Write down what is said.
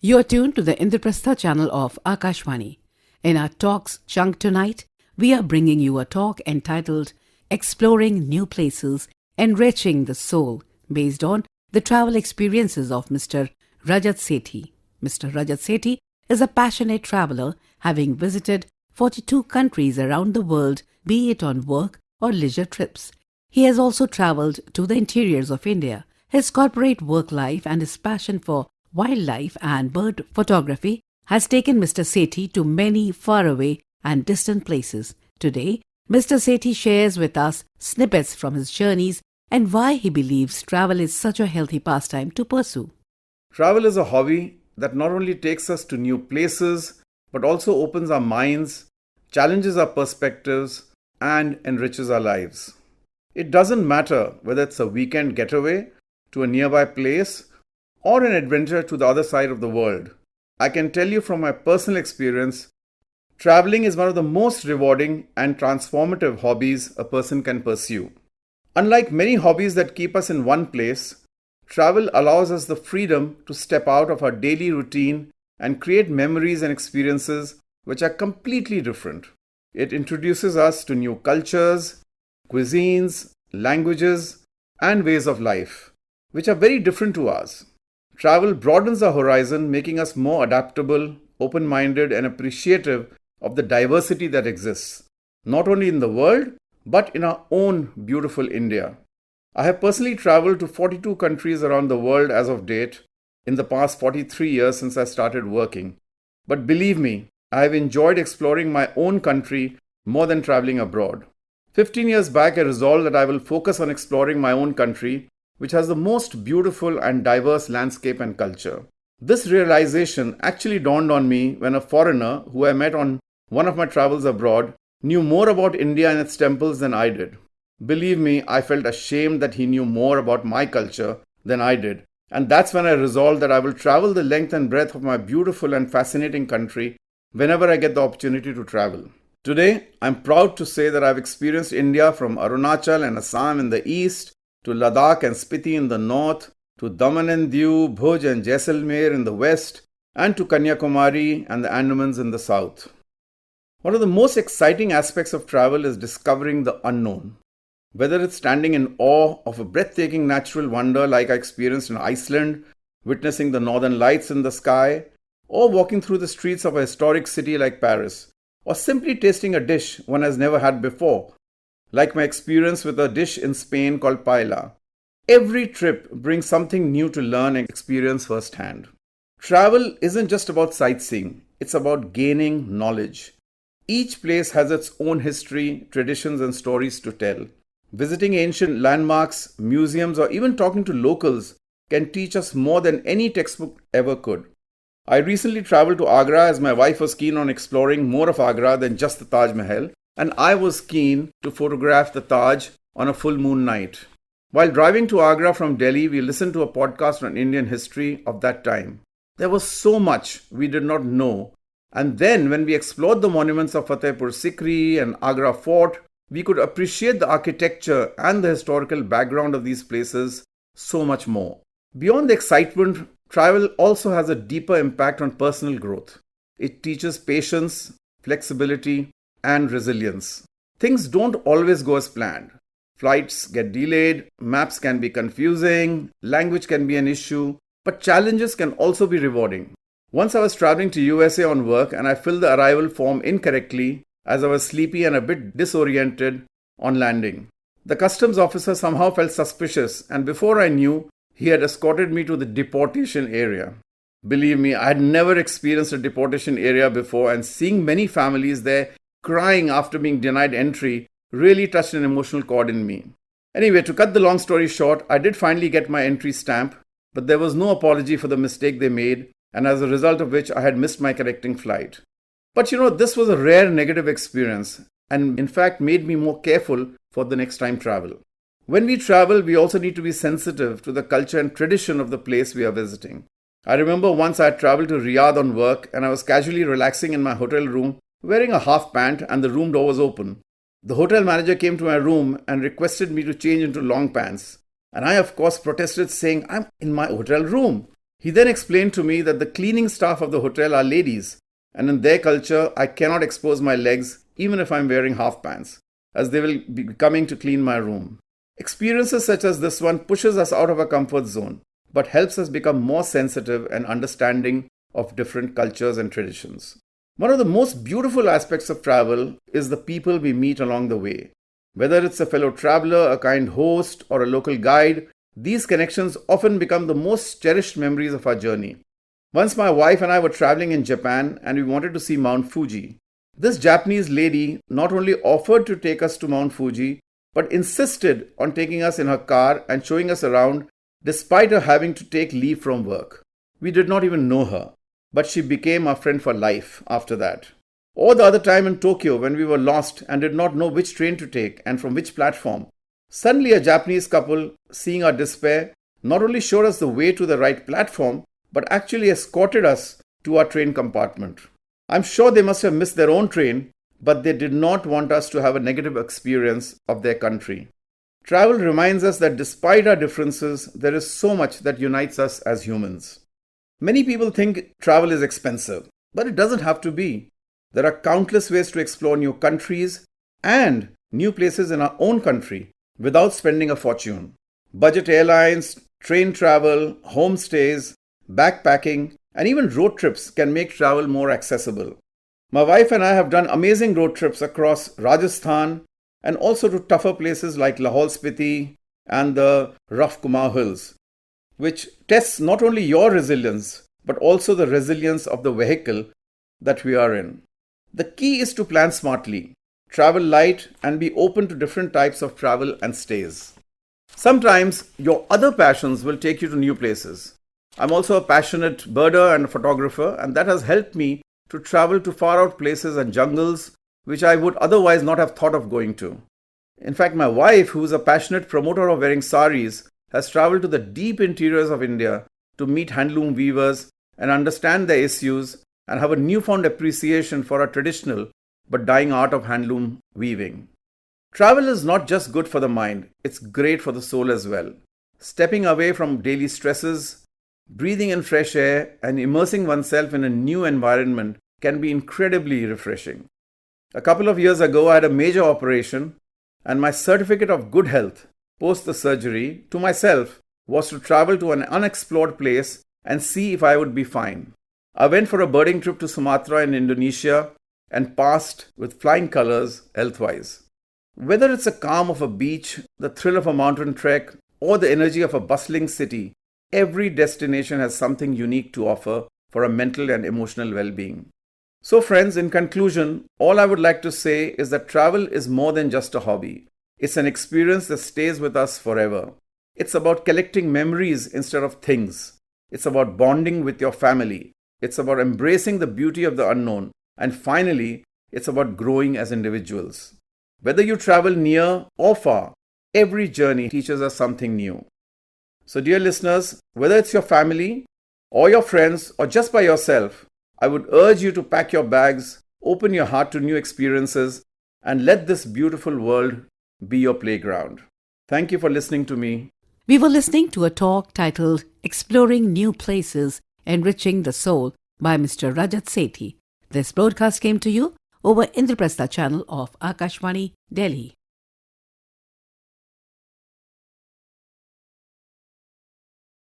You're tuned to the Indraprastha channel of Akashvani. In our talks chunk tonight, we are bringing you a talk entitled Exploring New Places, Enriching the Soul, based on the travel experiences of Mr. Rajat Sethi. Mr. Rajat Sethi is a passionate traveler, having visited 42 countries around the world, be it on work or leisure trips. He has also traveled to the interiors of India. His corporate work life and his passion for wildlife and bird photography has taken Mr. Sethi to many faraway and distant places. Today, Mr. Sethi shares with us snippets from his journeys and why he believes travel is such a healthy pastime to pursue. Travel is a hobby that not only takes us to new places, but also opens our minds, challenges our perspectives, and enriches our lives. It doesn't matter whether it's a weekend getaway to a nearby place or an adventure to the other side of the world. I can tell you from my personal experience, traveling is one of the most rewarding and transformative hobbies a person can pursue. Unlike many hobbies that keep us in one place, travel allows us the freedom to step out of our daily routine and create memories and experiences which are completely different. It introduces us to new cultures, cuisines, languages, and ways of life, which are very different to ours. Travel broadens our horizon, making us more adaptable, open-minded, and appreciative of the diversity that exists, not only in the world, but in our own beautiful India. I have personally traveled to 42 countries around the world as of date in the past 43 years since I started working. But believe me, I have enjoyed exploring my own country more than traveling abroad. 15 years back, I resolved that I will focus on exploring my own country, which has the most beautiful and diverse landscape and culture. This realization actually dawned on me when a foreigner who I met on one of my travels abroad knew more about India and its temples than I did. Believe me, I felt ashamed that he knew more about my culture than I did. And that's when I resolved that I will travel the length and breadth of my beautiful and fascinating country whenever I get the opportunity to travel. Today, I'm proud to say that I've experienced India from Arunachal and Assam in the east, to Ladakh and Spiti in the north, to Daman and Diu, Bhuj and Jaisalmer in the west, and to Kanyakumari and the Andamans in the south. One of the most exciting aspects of travel is discovering the unknown. Whether it's standing in awe of a breathtaking natural wonder like I experienced in Iceland, witnessing the northern lights in the sky, or walking through the streets of a historic city like Paris, or simply tasting a dish one has never had before, like my experience with a dish in Spain called paella. Every trip brings something new to learn and experience firsthand. Travel isn't just about sightseeing, it's about gaining knowledge. Each place has its own history, traditions, and stories to tell. Visiting ancient landmarks, museums, or even talking to locals can teach us more than any textbook ever could. I recently traveled to Agra as my wife was keen on exploring more of Agra than just the Taj Mahal, and I was keen to photograph the Taj on a full moon night. While driving to Agra from Delhi, we listened to a podcast on Indian history of that time. There was so much we did not know, and then when we explored the monuments of Fatehpur Sikri and Agra Fort, we could appreciate the architecture and the historical background of these places so much more. Beyond the excitement, travel also has a deeper impact on personal growth. It teaches patience, flexibility, and resilience. Things don't always go as planned. Flights get delayed, maps can be confusing, language can be an issue, but challenges can also be rewarding. Once I was traveling to USA on work and I filled the arrival form incorrectly as I was sleepy and a bit disoriented on landing. The customs officer somehow felt suspicious, and before I knew, he had escorted me to the deportation area. Believe me, I had never experienced a deportation area before, and seeing many families there crying after being denied entry really touched an emotional chord in me. Anyway, to cut the long story short, I did finally get my entry stamp, but there was no apology for the mistake they made, and as a result of which I had missed my connecting flight. But this was a rare negative experience, and in fact made me more careful for the next time travel. When we travel, we also need to be sensitive to the culture and tradition of the place we are visiting. I remember once I had traveled to Riyadh on work and I was casually relaxing in my hotel room wearing a half pant and the room door was open. The hotel manager came to my room and requested me to change into long pants. And I, of course, protested saying, I'm in my hotel room. He then explained to me that the cleaning staff of the hotel are ladies, and in their culture, I cannot expose my legs even if I'm wearing half pants, as they will be coming to clean my room. Experiences such as this one pushes us out of our comfort zone, but helps us become more sensitive and understanding of different cultures and traditions. One of the most beautiful aspects of travel is the people we meet along the way. Whether it's a fellow traveler, a kind host, or a local guide, these connections often become the most cherished memories of our journey. Once my wife and I were traveling in Japan and we wanted to see Mount Fuji. This Japanese lady not only offered to take us to Mount Fuji, but insisted on taking us in her car and showing us around despite her having to take leave from work. We did not even know her, but she became our friend for life after that. Or the other time in Tokyo when we were lost and did not know which train to take and from which platform. Suddenly a Japanese couple, seeing our despair, not only showed us the way to the right platform, but actually escorted us to our train compartment. I'm sure they must have missed their own train, but they did not want us to have a negative experience of their country. Travel reminds us that despite our differences, there is so much that unites us as humans. Many people think travel is expensive, but it doesn't have to be. There are countless ways to explore new countries and new places in our own country without spending a fortune. Budget airlines, train travel, homestays, backpacking, and even road trips can make travel more accessible. My wife and I have done amazing road trips across Rajasthan and also to tougher places like Lahore Spiti and the rough Kumaon Hills, which tests not only your resilience, but also the resilience of the vehicle that we are in. The key is to plan smartly, travel light, and be open to different types of travel and stays. Sometimes your other passions will take you to new places. I'm also a passionate birder and photographer, and that has helped me to travel to far out places and jungles which I would otherwise not have thought of going to. In fact, my wife, who is a passionate promoter of wearing saris, has traveled to the deep interiors of India to meet handloom weavers and understand their issues and have a newfound appreciation for our traditional but dying art of handloom weaving. Travel is not just good for the mind, it's great for the soul as well. Stepping away from daily stresses, breathing in fresh air, and immersing oneself in a new environment can be incredibly refreshing. A couple of years ago, I had a major operation, and my certificate of good health post the surgery to myself was to travel to an unexplored place and see if I would be fine. I went for a birding trip to Sumatra in Indonesia and passed with flying colors health-wise. Whether it's the calm of a beach, the thrill of a mountain trek, or the energy of a bustling city, every destination has something unique to offer for a mental and emotional well-being. So friends, in conclusion, all I would like to say is that travel is more than just a hobby. It's an experience that stays with us forever. It's about collecting memories instead of things. It's about bonding with your family. It's about embracing the beauty of the unknown. And finally, it's about growing as individuals. Whether you travel near or far, every journey teaches us something new. So dear listeners, whether it's your family or your friends or just by yourself, I would urge you to pack your bags, open your heart to new experiences, and let this beautiful world be your playground. Thank you for listening to me. We were listening to a talk titled Exploring New Places, Enriching the Soul by Mr. Rajat Sethi. This broadcast came to you over Indraprastha channel of Akashvani, Delhi.